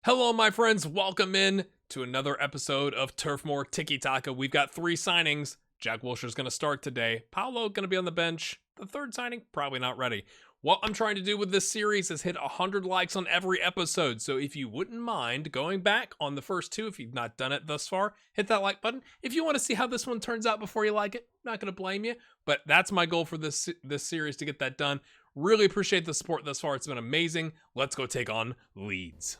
Hello, my friends. Welcome in to another episode of Turf Moor Tiki-Taka. We've got 3 signings. Jack Wilshere's going to start today. Paolo going to be on the bench. The third signing, probably not ready. What I'm trying to do with this series is hit 100 likes on every episode. So if you wouldn't mind going back on the first 2, if you've not done it thus far, hit that like button. If you want to see how this one turns out before you like it, I'm not going to blame you. But that's my goal for this series, to get that done. Really appreciate the support thus far. It's been amazing. Let's go take on Leeds.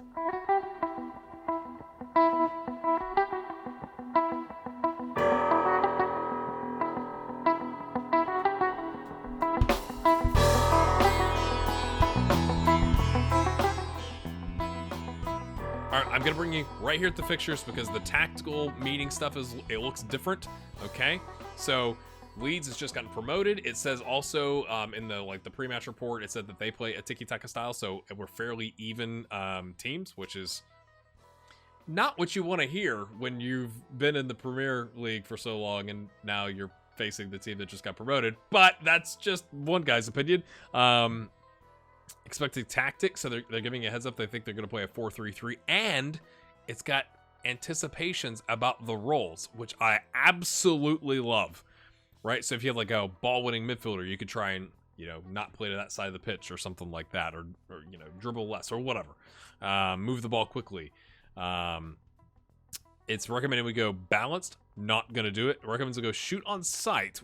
Alright, I'm gonna bring you right here at the fixtures because the tactical meeting stuff it looks different. Okay, so Leeds has just gotten promoted. It says also in the pre-match report, it said that they play a Tiki-Taka style, so we're fairly even teams, which is not what you want to hear when you've been in the Premier League for so long and now you're facing the team that just got promoted. But that's just one guy's opinion. Expected tactics, so they're giving you a heads up. They think they're going to play a 4-3-3, and it's got anticipations about the roles, which I absolutely love. Right, so if you have like a ball-winning midfielder, you could try and not play to that side of the pitch or something like that, or dribble less or whatever, move the ball quickly. It's recommended we go balanced. Not going to do it. It recommends we go shoot on sight,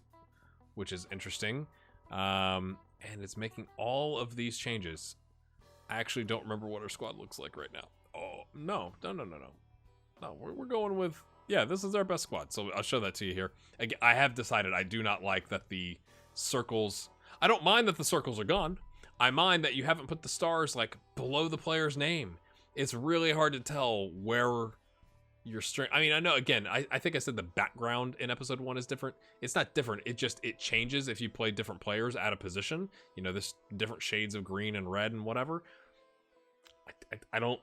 which is interesting. And it's making all of these changes. I actually don't remember what our squad looks like right now. Oh, no. No, we're going with, yeah, this is our best squad. So I'll show that to you here. I have decided I do not like that the circles, I don't mind that the circles are gone. I mind that you haven't put the stars like below the player's name. It's really hard to tell where your strength. I mean, I know, again, I think I said the background in episode 1 is different. It's not different. It changes if you play different players out of position. There's different shades of green and red and whatever. I don't.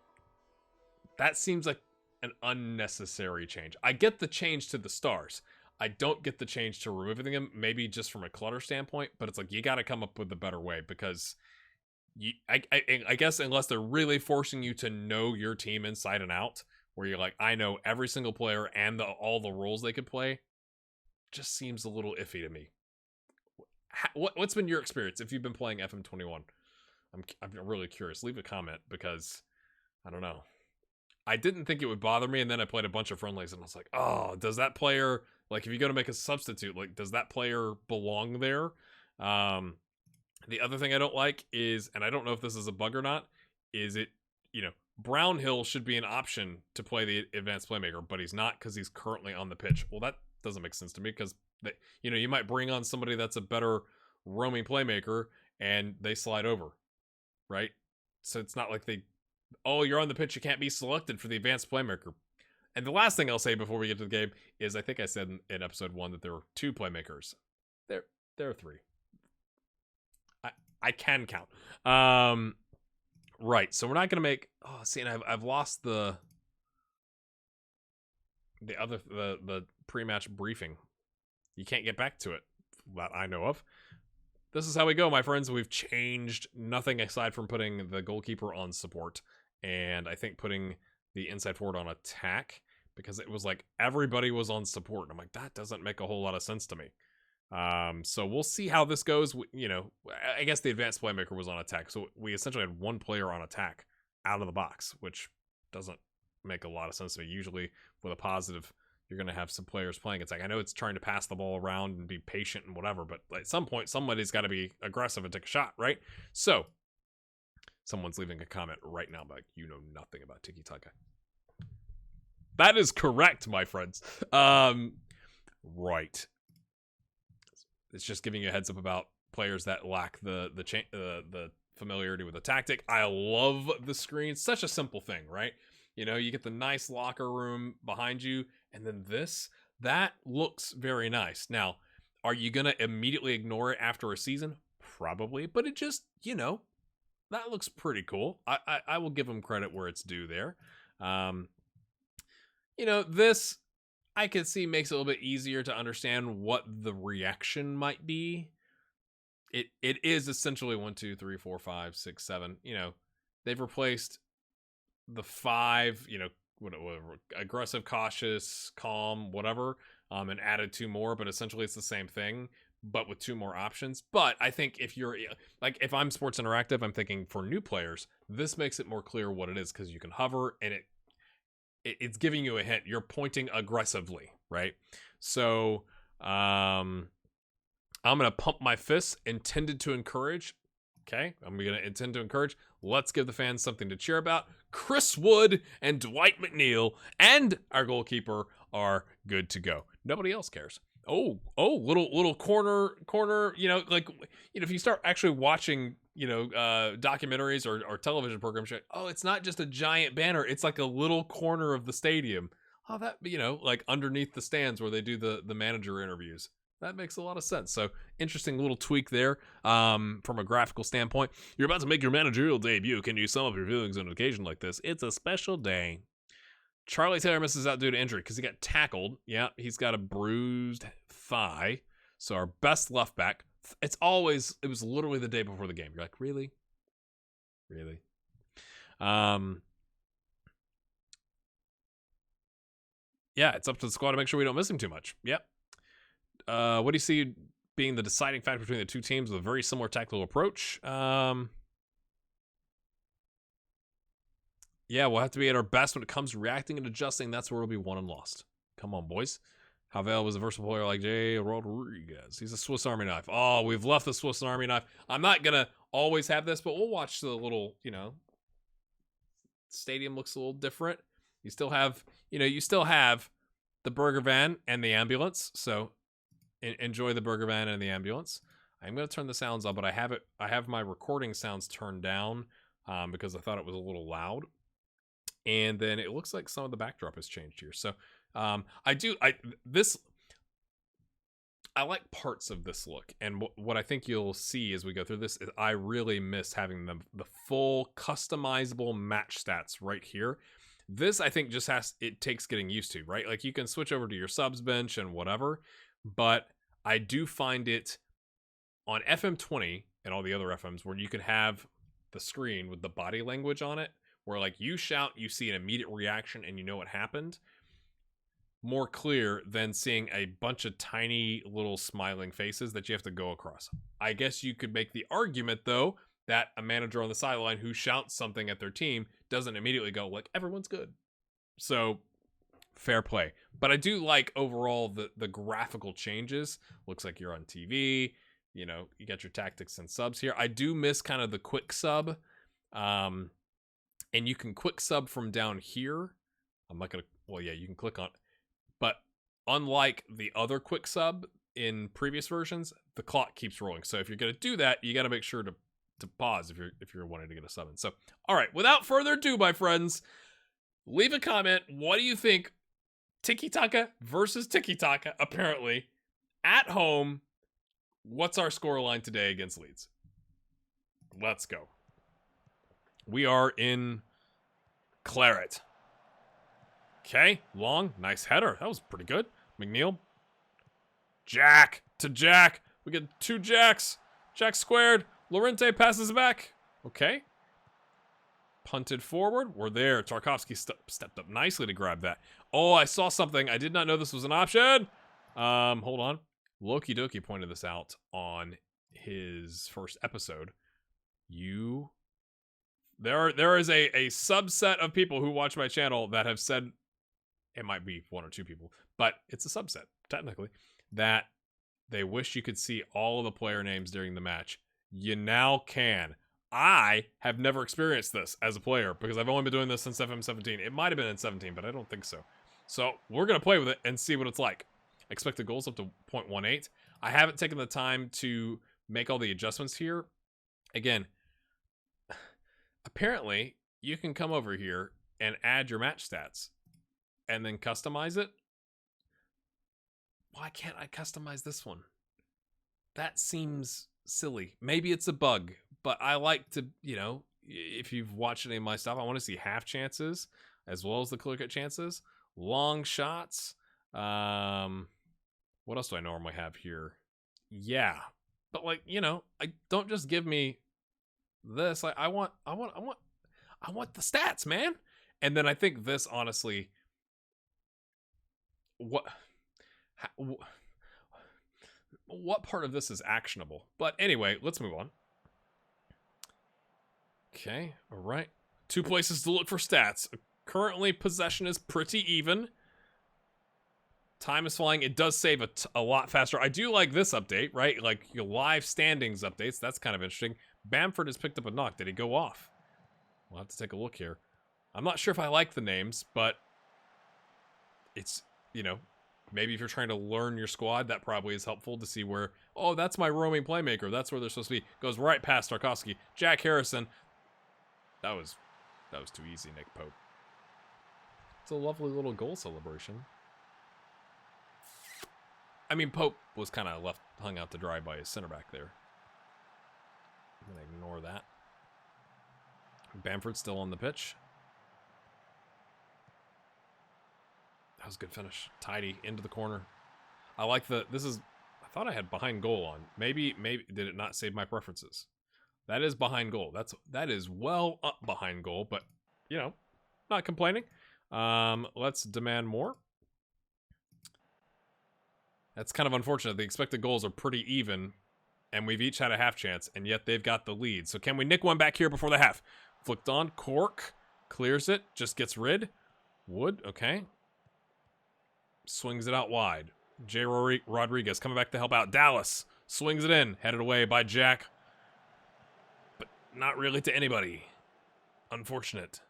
That seems like an unnecessary change. I get the change to the stars. I don't get the change to removing them. Maybe just from a clutter standpoint, but it's like you got to come up with a better way because. I guess unless they're really forcing you to know your team inside and out, where you're like, I know every single player and all the roles they could play, just seems a little iffy to me. What's been your experience if you've been playing FM21? I'm really curious. Leave a comment because I don't know. I didn't think it would bother me, and then I played a bunch of friendlies, and I was like, oh, does that player, like, if you go to make a substitute, like, does that player belong there? The other thing I don't like is, and I don't know if this is a bug or not, is it, Brownhill should be an option to play the advanced playmaker, but he's not because he's currently on the pitch. Well, that doesn't make sense to me because, you might bring on somebody that's a better roaming playmaker and they slide over, right? So it's not like you're on the pitch, you can't be selected for the advanced playmaker. And the last thing I'll say before we get to the game is I think I said in episode 1 that there were 2 playmakers. There are 3. I can count. Right, so we're not gonna make. Oh, see, and I've lost the pre-match briefing. You can't get back to it that I know of. This is how we go, my friends. We've changed nothing aside from putting the goalkeeper on support, and I think putting the inside forward on attack, because it was like everybody was on support. And I'm like, that doesn't make a whole lot of sense to me. So we'll see how this goes. I guess the advanced playmaker was on attack, so we essentially had 1 player on attack out of the box, which doesn't make a lot of sense to me. Usually with a positive, you're going to have some players playing attack. I know it's trying to pass the ball around and be patient and whatever, but at some point somebody's got to be aggressive and take a shot, right? So someone's leaving a comment right now about you know nothing about Tiki-Taka. That is correct, my friends. Right. It's just giving you a heads up about players that lack the familiarity with the tactic. I love the screen. It's such a simple thing, right? You get the nice locker room behind you, and then that looks very nice. Now, are you going to immediately ignore it after a season? Probably, but it just, that looks pretty cool. I will give them credit where it's due there. This I could see makes it a little bit easier to understand what the reaction might be. It is essentially 1, 2, 3, 4, 5, 6, 7. They've replaced the 5, whatever, aggressive, cautious, calm, whatever, and added 2 more, but essentially it's the same thing, but with 2 more options. But I think if you're like, if I'm Sports Interactive, I'm thinking for new players, this makes it more clear what it is, because you can hover and it's giving you a hint. You're pointing aggressively, right? So I'm gonna pump my fists, intended to encourage. Okay, I'm gonna intend to encourage. Let's give the fans something to cheer about. Chris Wood and Dwight McNeil and our goalkeeper are good to go. Nobody else cares. Little corner. If you start actually watching, documentaries or television programs, you're like, it's not just a giant banner. It's like a little corner of the stadium. Oh, that, like underneath the stands where they do the manager interviews. That makes a lot of sense. So, interesting little tweak there from a graphical standpoint. You're about to make your managerial debut. Can you sum up your feelings on an occasion like this? It's a special day. Charlie Taylor misses out due to injury because he got tackled. Yeah, he's got a bruised thigh. So, our best left back. It was literally the day before the game. You're like, really? Really? Yeah, it's up to the squad to make sure we don't miss him too much. Yep. What do you see being the deciding factor between the two teams with a very similar tactical approach? Yeah, we'll have to be at our best when it comes to reacting and adjusting. That's where we'll be won and lost. Come on, boys. Havel was a versatile player like J. Rodriguez. He's a Swiss Army knife. Oh, we've left the Swiss Army knife. I'm not going to always have this, but we'll watch the little, stadium looks a little different. You still have the burger van and the ambulance. So enjoy the burger van and the ambulance. I'm going to turn the sounds up, but I have my recording sounds turned down because I thought it was a little loud. And then it looks like some of the backdrop has changed here. So I like parts of this look. And what I think you'll see as we go through this is I really miss having the full customizable match stats right here. This, I think, it takes getting used to, right? Like, you can switch over to your subs bench and whatever, but I do find it on FM20 and all the other FMs where you can have the screen with the body language on it, where like you shout, you see an immediate reaction and you know what happened, more clear than seeing a bunch of tiny little smiling faces that you have to go across. I guess you could make the argument, though, that a manager on the sideline who shouts something at their team doesn't immediately go, like, everyone's good. So, fair play. But I do like, overall, the graphical changes. Looks like you're on TV. You got your tactics and subs here. I do miss kind of the quick sub. And you can quick sub from down here. I'm not going to... Well, yeah, you can click on... But unlike the other quick sub in previous versions, the clock keeps rolling. So if you're going to do that, you got to make sure to pause if you're wanting to get a sub in. So, all right, without further ado, my friends, leave a comment. What do you think? Tiki-Taka versus Tiki-Taka, apparently, at home. What's our scoreline today against Leeds? Let's go. We are in Claret. Okay, long, nice header. That was pretty good. McNeil. Jack to Jack. We get 2 Jacks. Jack squared. Lorente passes back. Okay. Punted forward. We're there. Tarkovsky stepped up nicely to grab that. Oh, I saw something. I did not know this was an option. Hold on. Loki Doki pointed this out on his first episode. There is a subset of people who watch my channel that have said, it might be 1 or 2 people, but it's a subset, technically, that they wish you could see all of the player names during the match. You now can. I have never experienced this as a player because I've only been doing this since FM17. It might have been in 17, but I don't think so. So we're going to play with it and see what it's like. Expected goals up to 0.18. I haven't taken the time to make all the adjustments here. Again, apparently you can come over here and add your match stats and then customize it. Why can't I customize this one? That seems silly. Maybe it's a bug, but I like to, if you've watched any of my stuff, I want to see half chances as well as the clear cut chances, long shots. What else do I normally have here? Yeah, but I don't just give me this. Like I want the stats, man. And then I think this, honestly, what part of this is actionable? But anyway, let's move on. Okay, all right. 2 places to look for stats. Currently, possession is pretty even. Time is flying. It does save a lot faster. I do like this update, right? Like your live standings updates. That's kind of interesting. Bamford has picked up a knock. Did he go off? We'll have to take a look here. I'm not sure if I like the names, but it's, you know, maybe if you're trying to learn your squad, that probably is helpful to see where, oh, that's my roaming playmaker. That's where they're supposed to be. Goes right past Tarkovsky. Jack Harrison. That was too easy, Nick Pope. It's a lovely little goal celebration. I mean, Pope was kind of hung out to dry by his center back there. I'm going to ignore that. Bamford's still on the pitch. That was a good finish. Tidy into the corner. I like I thought I had behind goal on. Maybe did it not save my preferences? That is behind goal. That is well up behind goal, but you know, not complaining. Let's demand more. That's kind of unfortunate. The expected goals are pretty even, and we've each had a half chance, and yet they've got the lead. So can we nick one back here before the half? Flicked on. Cork clears it. Just gets rid. Wood. Okay. Swings it out wide. J. Rodriguez coming back to help out. Dallas swings it in. Headed away by Jack. But not really to anybody. Unfortunate.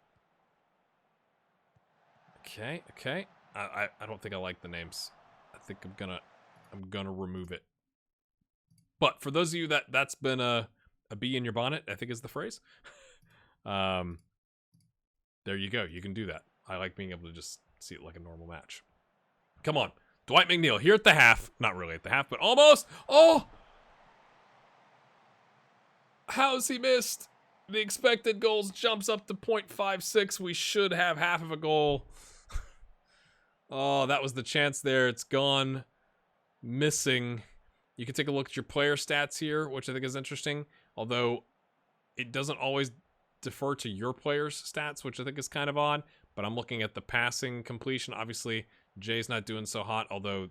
Okay. I don't think I like the names. I think I'm gonna remove it. But for those of you that's been a bee in your bonnet, I think is the phrase. There you go. You can do that. I like being able to just see it like a normal match. Come on. Dwight McNeil here at the half. Not really at the half, but almost. Oh! How's he missed? The expected goals jumps up to 0.56. We should have half of a goal. Oh, that was the chance there. It's gone. Missing. You can take a look at your player stats here, which I think is interesting. Although, it doesn't always defer to your player's stats, which I think is kind of odd. But I'm looking at the passing completion. Obviously, Jay's not doing so hot. Although,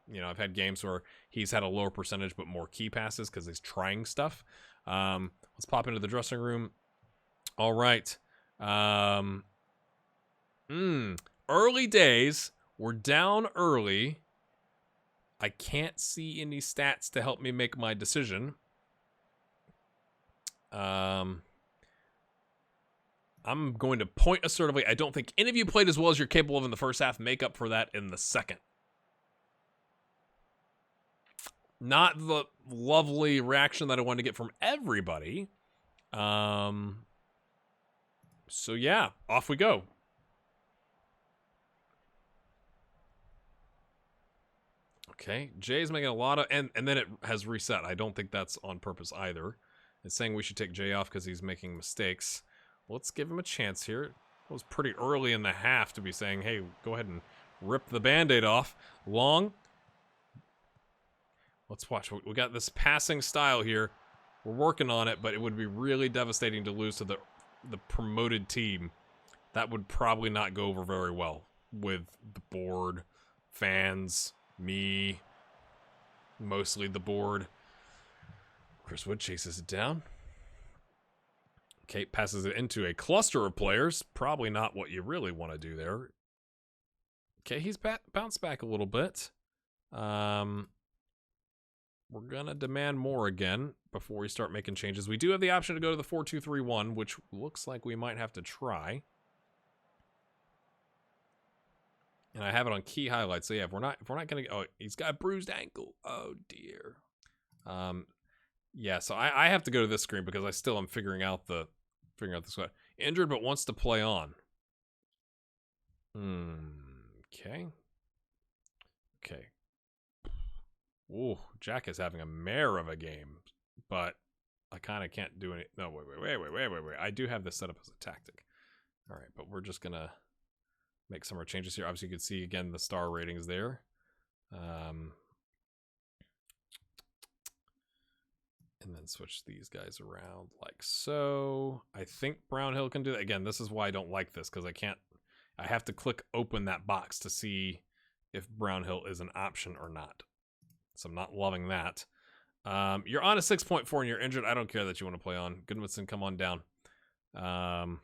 you know, I've had games where he's had a lower percentage but more key passes because he's trying stuff. Let's pop into the dressing room. All right. Early days. We're down early. I can't see any stats to help me make my decision. I'm going to point assertively. I don't think any of you played as well as you're capable of in the first half. Make up for that in the second. Not the lovely reaction that I wanted to get from everybody. So yeah, off we go. Okay, Jay's making a lot of, and then it has reset. I don't think that's on purpose either. It's saying we should take Jay off because he's making mistakes. Let's give him a chance here. It was pretty early in the half to be saying, hey, go ahead and rip the Band-Aid off. Long. Let's watch. We got this passing style here. We're working on it, but it would be really devastating to lose to the promoted team. That would probably not go over very well with the board, fans, me, mostly the board. Chris Wood chases it down. Kate passes it into a cluster of players. Probably not what you really want to do there. Okay, he's bounced back a little bit. We're going to demand more again before we start making changes. We do have the option to go to the 4-2-3-1, which looks like we might have to try. And I have it on key highlights. So yeah, if we're not going to, oh, he's got a bruised ankle. Oh dear. Yeah, so I have to go to this screen because I still am figuring out the squad. Injured but wants to play on. Okay. Okay. Ooh, Jack is having a mare of a game, but I kind of can't do any. No, wait. I do have this set up as a tactic. All right, but we're just gonna make some more changes here. Obviously, you can see again the star ratings there. And then switch these guys around like so. I think Brownhill can do that. Again, this is why I don't like this, because I can't I have to click open that box to see if Brownhill is an option or not. So I'm not loving that. You're on a 6.4 and you're injured. I don't care that you want to play on. Goodmanson, come on down. We're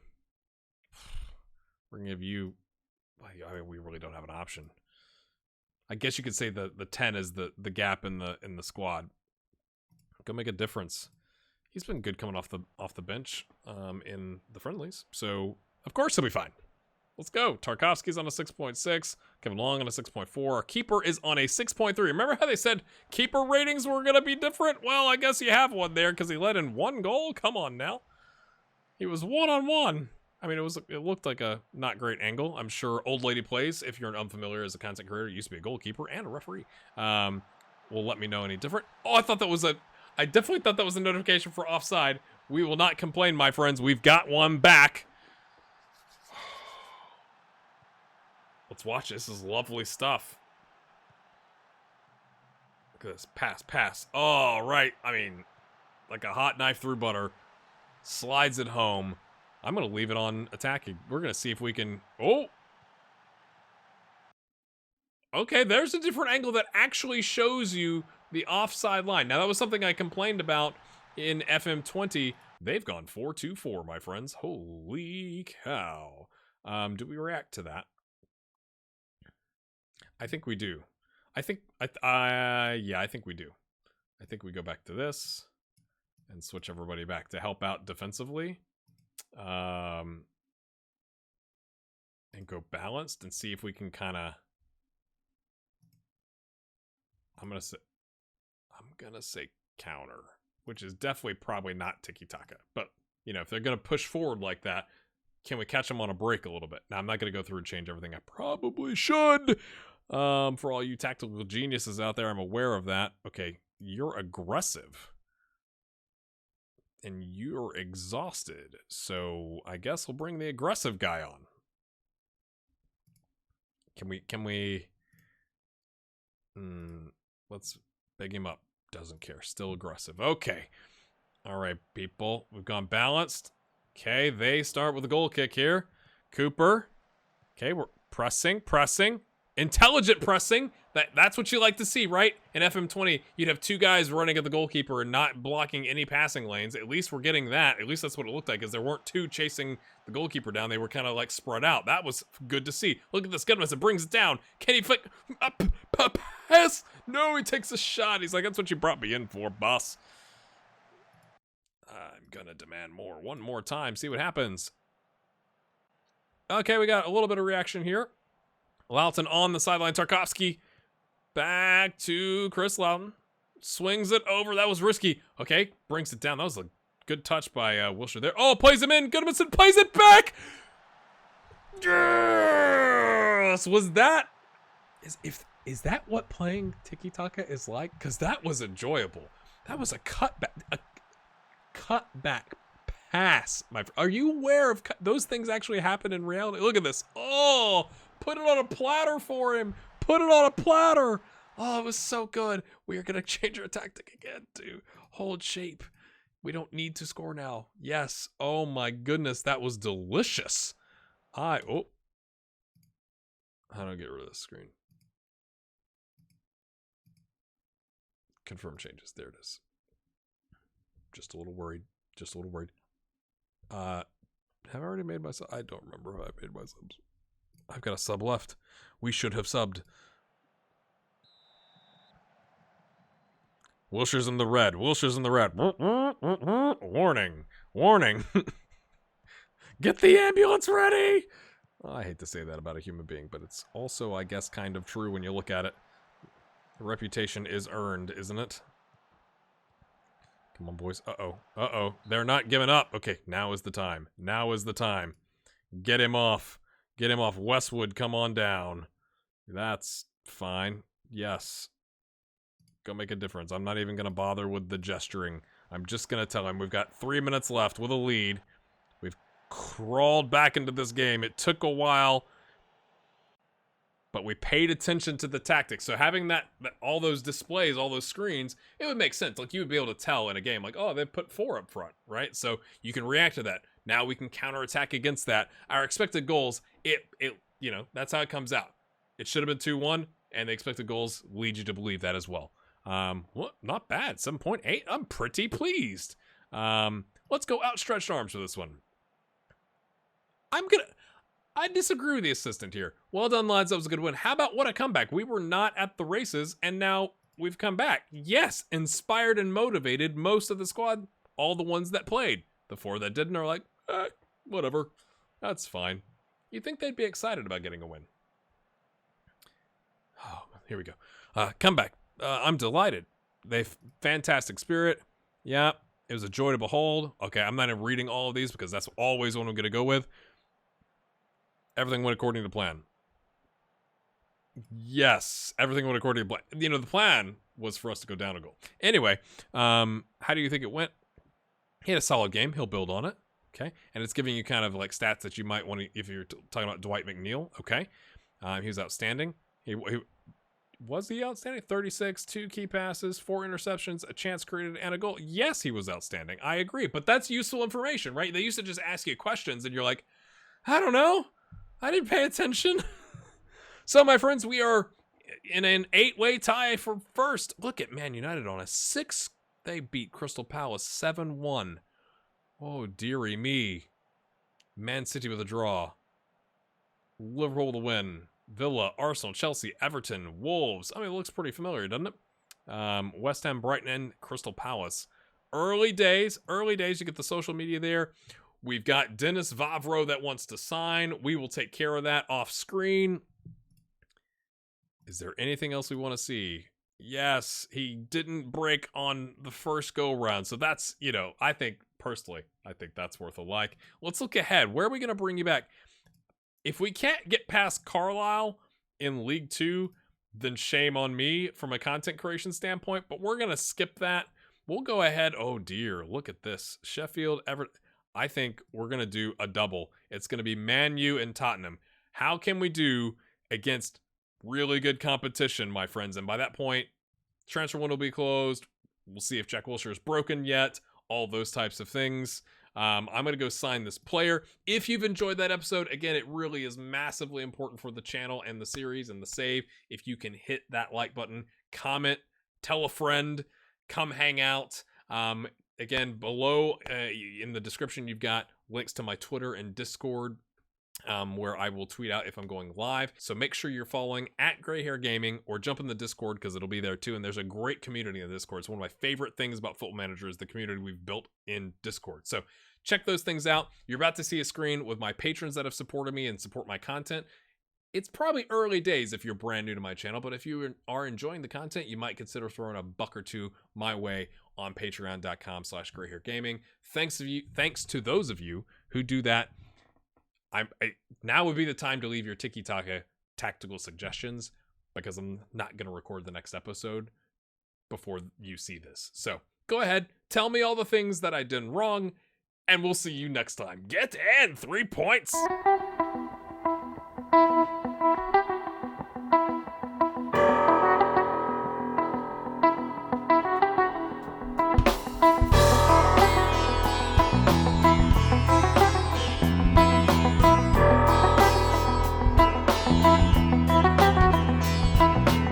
going to give you... I mean, we really don't have an option. I guess you could say the 10 is the gap in the squad. Go make a difference. He's been good coming off the bench in the friendlies. So, of course he'll be fine. Let's go. Tarkovsky's on a 6.6. Kevin Long on a 6.4. Our keeper is on a 6.3. Remember how they said keeper ratings were going to be different? Well, I guess you have one there because he let in 1 goal. Come on now. He was one-on-one. I mean, it looked like a not great angle. I'm sure Old Lady Plays, if you're an unfamiliar as a content creator, used to be a goalkeeper and a referee, will let me know any different. Oh, I definitely thought that was a notification for offside. We will not complain, my friends. We've got one back. Let's watch. This is lovely stuff. Look at this. Pass. Oh, right. I mean, like a hot knife through butter. Slides it home. I'm going to leave it on attacking. We're going to see if we can... Oh! Okay, there's a different angle that actually shows you the offside line. Now, that was something I complained about in FM20. They've gone 4-2-4, my friends. Holy cow. Do we react to that? I think we do. I think we do. I think we go back to this and switch everybody back to help out defensively. And go balanced and see if we can kind of... I'm gonna say counter, which is definitely probably not Tiki-Taka. But, you know, if they're gonna push forward like that, can we catch them on a break a little bit? Now, I'm not gonna go through and change everything. I probably should. For all you tactical geniuses out there, I'm aware of that. Okay, you're aggressive. And you're exhausted. So, I guess we'll bring the aggressive guy on. Can we... let's big him up. Doesn't care. Still aggressive. Okay. All right, people. We've gone balanced. Okay, they start with a goal kick here. Cooper. Okay, we're pressing. Intelligent pressing. That's what you like to see, right? In FM20, you'd have 2 guys running at the goalkeeper and not blocking any passing lanes. At least we're getting that. At least that's what it looked like, because there weren't 2 chasing the goalkeeper down. They were kind of like spread out. That was good to see. Look at this. Goodmanson brings it down. Can he flick? Pass? No, he takes a shot. He's like, that's what you brought me in for, boss. I'm gonna demand more. One more time. See what happens. Okay, we got a little bit of reaction here. Loughton on the sideline. Tarkovsky back to Chris Loughton. Swings it over. That was risky. Okay, brings it down. That was a good touch by Wilshire there. Oh, plays him in. Goodmanson plays it back. Yes! Was that... Is that what playing Tiki-Taka is like? Because that was enjoyable. That was a cutback pass. Are you aware of those things actually happen in reality? Look at this. Oh, put it on a platter for him. Put it on a platter. Oh, it was so good. We are going to change our tactic again to hold shape. We don't need to score now. Yes. Oh my goodness. That was delicious. How do I get rid of this screen? Confirm changes. There it is. Just a little worried. Have I already made my sub? I don't remember how I made my subs. I've got a sub left. We should have subbed. Wilshire's in the red. Warning. Get the ambulance ready! Oh, I hate to say that about a human being, but it's also, I guess, kind of true when you look at it. The reputation is earned, isn't it? Come on, boys. Uh-oh. They're not giving up. Okay, now is the time. Get him off. Westwood, come on down. That's fine. Yes. Go make a difference. I'm not even going to bother with the gesturing. I'm just going to tell him we've got 3 minutes left with a lead. We've crawled back into this game. It took a while, but we paid attention to the tactics. So having that all those displays, all those screens, it would make sense. Like, you would be able to tell in a game, like, oh, they put 4 up front, right? So you can react to that. Now we can counterattack against that. Our expected goals That's how it comes out. It should have been 2-1, and the expected goals lead you to believe that as well. Well, not bad. 7.8. I'm pretty pleased. Let's go outstretched arms for this one. I disagree with the assistant here. Well done, lads. That was a good win. How about what a comeback? We were not at the races, and now we've come back. Yes, inspired and motivated most of the squad, all the ones that played. The 4 that didn't are like, whatever. That's fine. You'd think they'd be excited about getting a win. Oh, here we go. Comeback. I'm delighted. They've fantastic spirit. Yeah, it was a joy to behold. Okay, I'm not even reading all of these because that's always what I'm going to go with. Everything went according to plan. Yes, everything went according to plan. The plan was for us to go down a goal. Anyway, how do you think it went? He had a solid game. He'll build on it. Okay, and it's giving you kind of like stats that you might want to, if you're talking about Dwight McNeil. Okay, he was outstanding. Was he outstanding? 36, 2 key passes, 4 interceptions, a chance created, and a goal. Yes, he was outstanding. I agree, but that's useful information, right? They used to just ask you questions, and you're like, I don't know. I didn't pay attention. So, my friends, we are in an 8-way tie for first. Look at Man United on a 6. They beat Crystal Palace 7-1. Oh, dearie me. Man City with a draw. Liverpool to win. Villa, Arsenal, Chelsea, Everton, Wolves. I mean, it looks pretty familiar, doesn't it? West Ham, Brighton, and Crystal Palace. Early days. You get the social media there. We've got Dennis Vavro that wants to sign. We will take care of that off screen. Is there anything else we want to see? Yes, he didn't break on the first go-round. So that's, I think that's worth a like. Let's look ahead. Where are we going to bring you back? If we can't get past Carlisle in League 2, then shame on me from a content creation standpoint. But we're going to skip that. We'll go ahead. Oh, dear. Look at this. Sheffield, Everton. I think we're going to do a double. It's going to be Man U and Tottenham. How can we do against really good competition, my friends? And by that point, transfer window will be closed. We'll see if Jack Wilshere is broken yet. All those types of things. I'm going to go sign this player. If you've enjoyed that episode, again, it really is massively important for the channel and the series and the save. If you can hit that like button, comment, tell a friend, come hang out. Again, below in the description, you've got links to my Twitter and Discord, where I will tweet out if I'm going live. So make sure you're following at Gray Hair Gaming, or jump in the Discord because it'll be there too. And there's a great community in the Discord. It's one of my favorite things about Football Manager is the community we've built in Discord. So check those things out. You're about to see a screen with my patrons that have supported me and support my content. It's probably early days if you're brand new to my channel, but if you are enjoying the content, you might consider throwing a buck or two my way on patreon.com/grayhairgaming. Thanks to those of you who do that. Now would be the time to leave your Tiki-Taka tactical suggestions, because I'm not going to record the next episode before you see this. So go ahead, tell me all the things that I did wrong, and we'll see you next time. Get in 3 points!